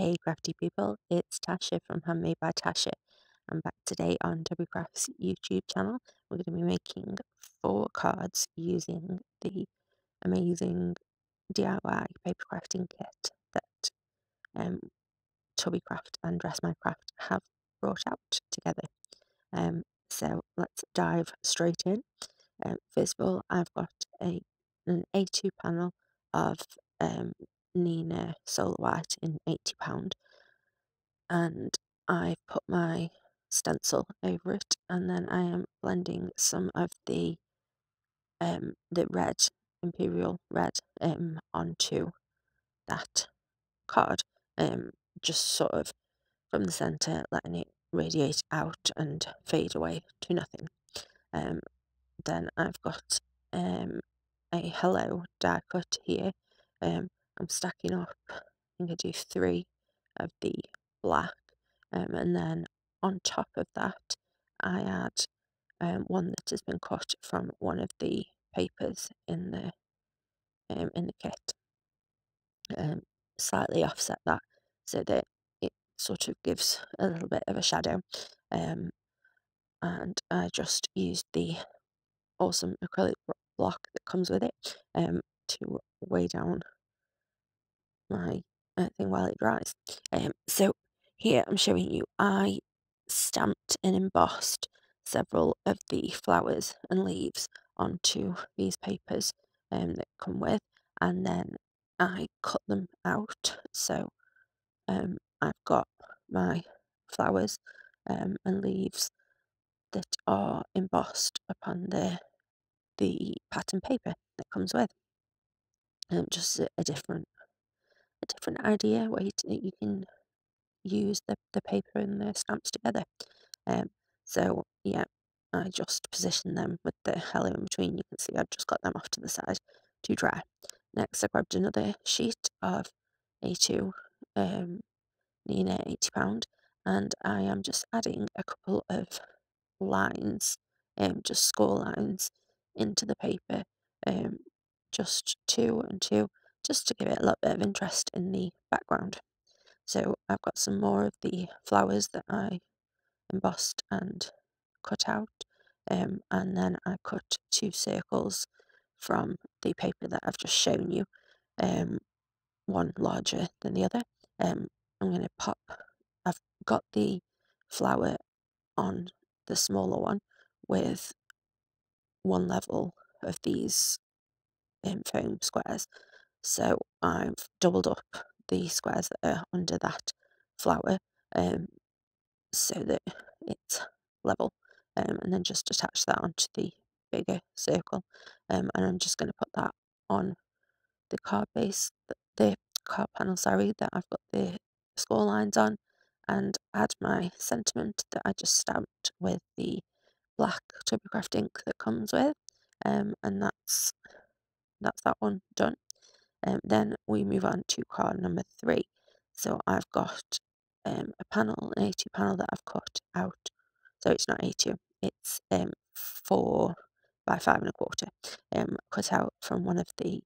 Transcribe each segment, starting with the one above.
Hey crafty people, it's Tasha from Handmade by Tasha. I'm back today on Tubby Craft's YouTube channel. We're going to be making 4 cards using the amazing DIY paper crafting kit that Tubby Craft and Dress My Craft have brought out together. So let's dive straight in. First of all, I've got an A2 panel of Nina Solar White in £80. And I put my stencil over it, and then I am blending some of the red, imperial red, onto that card, just sort of from the centre, letting it radiate out and fade away to nothing. Then I've got a hello die cut here. I'm stacking up, I think I do 3 of the black, and then on top of that I add one that has been cut from one of the papers in the kit. Slightly offset that so that it sort of gives a little bit of a shadow, and I just used the awesome acrylic block that comes with it to weigh down my thing while it dries. So here I'm showing you I stamped and embossed several of the flowers and leaves onto these papers that come with, and then I cut them out. So I've got my flowers and leaves that are embossed upon the pattern paper that comes with. Just a different idea way you can use the paper and the stamps together. Um, so yeah, I just position them with the hello in between. You can see I've just got them off to the side to dry. Next, I grabbed another sheet of A2 Nina £80, and I am just adding a couple of lines, just score lines into the paper, just 2 and 2, just to give it a little bit of interest in the background. So I've got some more of the flowers that I embossed and cut out, and then I cut 2 circles from the paper that I've just shown you, one larger than the other. I'm going to pop, I've got the flower on the smaller one with one level of these foam squares, so I've doubled up the squares that are under that flower, so that it's level, and then just attach that onto the bigger circle, and I'm just going to put that on the card base, the card panel, sorry, that I've got the score lines on, and add my sentiment that I just stamped with the black Papercraft ink that comes with, and that's that one done. Then we move on to card number 3. So I've got a panel, an A2 panel that I've cut out. So it's not A2, it's 4 by 5 1/4, cut out from one of the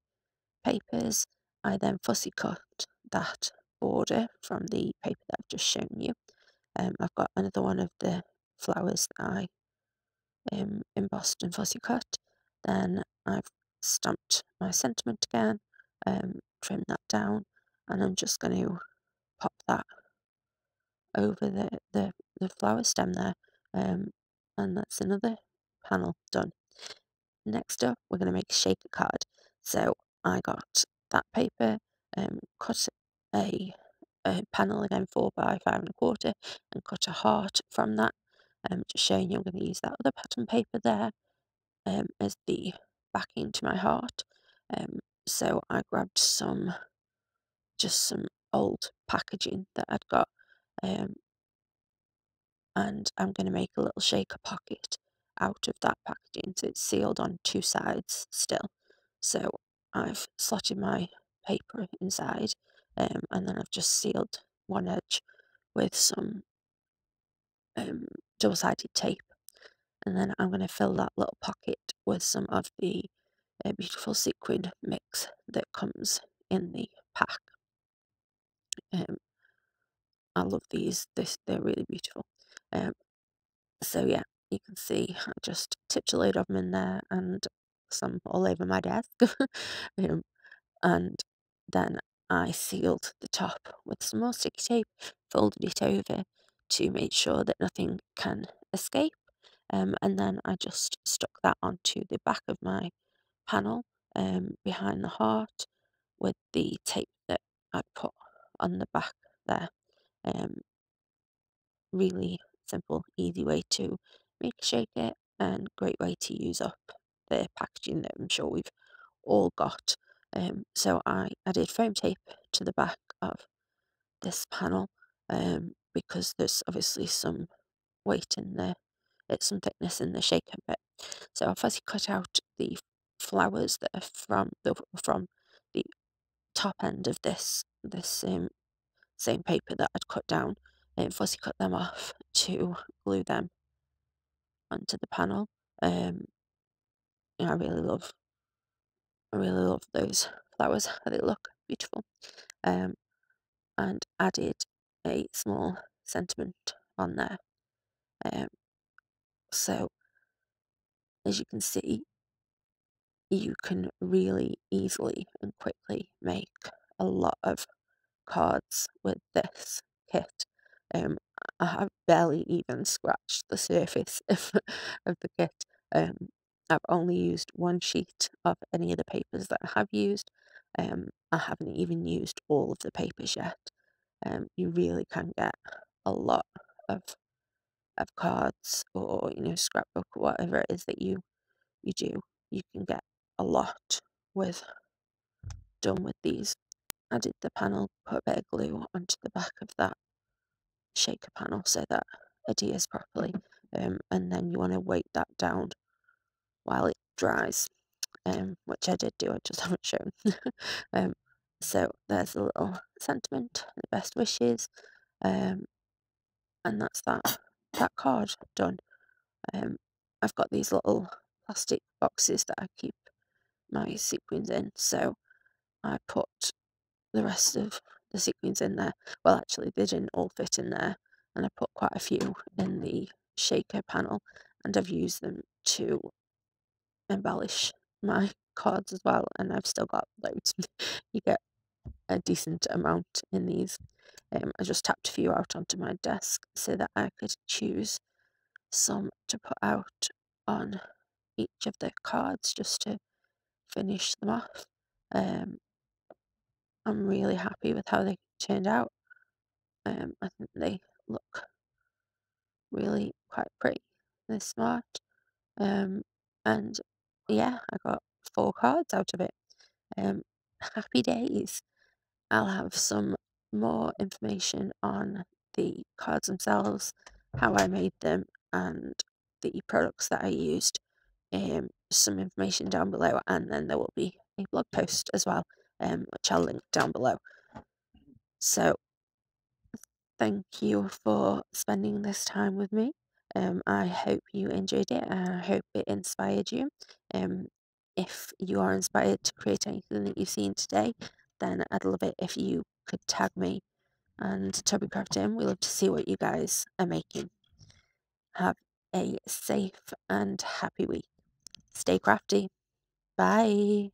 papers. I then fussy cut that border from the paper that I've just shown you. I've got another one of the flowers that I embossed and fussy cut. Then I've stamped my sentiment again, trimmed that down, and I'm just going to pop that over the flower stem there, and that's another panel done. Next up, we're going to make a shaker card. So I got that paper, cut a panel again 4 by 5 1/4, and cut a heart from that. Just showing you I'm going to use that other pattern paper there as the backing to my heart. So I grabbed just some old packaging that I'd got, and I'm going to make a little shaker pocket out of that packaging, so it's sealed on 2 sides still. So I've slotted my paper inside, and then I've just sealed one edge with some double-sided tape, and then I'm going to fill that little pocket with some of the beautiful sequin mix that comes in the pack. I love they're really beautiful. Um, so yeah, you can see I just tipped a load of them in there and some all over my desk. um, and then I sealed the top with some more sticky tape, folded it over to make sure that nothing can escape. And then I just stuck that onto the back of my panel behind the heart with the tape that I put on the back there. Um, Really simple, easy way to make a shaker and great way to use up the packaging that I'm sure we've all got. So I added foam tape to the back of this panel because there's obviously some weight in there, it's some thickness in the shaker bit. So I've first cut out the flowers that are from the top end of this same paper that I'd cut down, and fussy cut them off to glue them onto the panel. Yeah, I really love those flowers. They look beautiful. Um, and added a small sentiment on there. Um, so as you can see, you can really easily and quickly make a lot of cards with this kit. Um, I have barely even scratched the surface of the kit. I've only used one sheet of any of the papers that I have used. I haven't even used all of the papers yet. You really can get a lot of cards or scrapbook or whatever it is that you do. You can get a lot with done with these. I did the panel, put a bit of glue onto the back of that shaker panel so that adheres properly, and then you want to weight that down while it dries, which I did do, I just haven't shown. um, so there's a little sentiment, the best wishes, and that's that card done. I've got these little plastic boxes that I keep my sequins in, so I put the rest of the sequins in there. Well, actually, they didn't all fit in there, and I put quite a few in the shaker panel, and I've used them to embellish my cards as well, and I've still got loads. You get a decent amount in these. I just tapped a few out onto my desk so that I could choose some to put out on each of the cards just to finish them off. Um, I'm really happy with how they turned out. I think they look really quite pretty. They're smart. Um, and yeah, I got 4 cards out of it. Um, Happy days. I'll have some more information on the cards themselves, how I made them, and the products that I used. Some information down below, and then there will be a blog post as well, which I'll link down below. So thank you for spending this time with me. I hope you enjoyed it, and I hope it inspired you. If you are inspired to create anything that you've seen today, then I'd love it if you could tag me and Tubby Crafting. We love to see what you guys are making. Have a safe and happy week. Stay crafty. Bye.